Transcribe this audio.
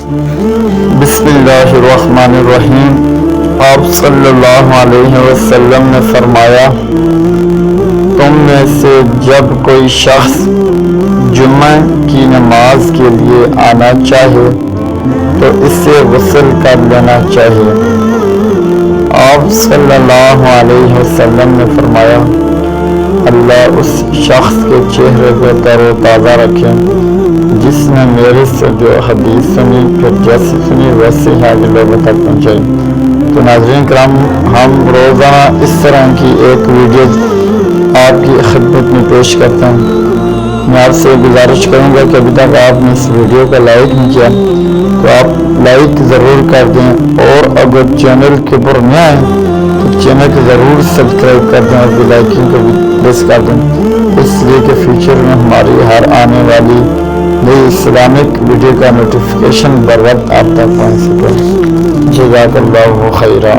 بسم اللہ الرحمن الرحیم۔ آپ صلی اللہ علیہ وسلم نے فرمایا، تم میں سے جب کوئی شخص جمعہ کی نماز کے لیے آنا چاہے تو اسے غسل کر لینا چاہیے۔ آپ صلی اللہ علیہ وسلم نے فرمایا، اللہ اس شخص کے چہرے کو تر و تازہ رکھے جس نے میرے سے جو حدیث سنی، پھر جیسی سنی ویسے ہی آگے لوگوں تک پہنچائی۔ تو ناظرین کرام، ہم روزانہ اس طرح کی ایک ویڈیو آپ کی خدمت میں پیش کرتے ہیں۔ میں آپ سے گزارش کروں گا کہ ابھی تک آپ نے اس ویڈیو کو لائک نہیں کیا تو آپ لائک ضرور کر دیں، اور اگر چینل کے پر نیا ہے تو چینل کو ضرور سبسکرائب کر دیں اور بیل آئیکن کو بھی پریس کر دیں، اس لیے کہ فیوچر میں ہماری ہر آنے والی نئی اسلامک ویڈیو کا نوٹیفیکیشن بر وقت آپ تک پہنچ سکے۔ جزاک اللہ خیرا۔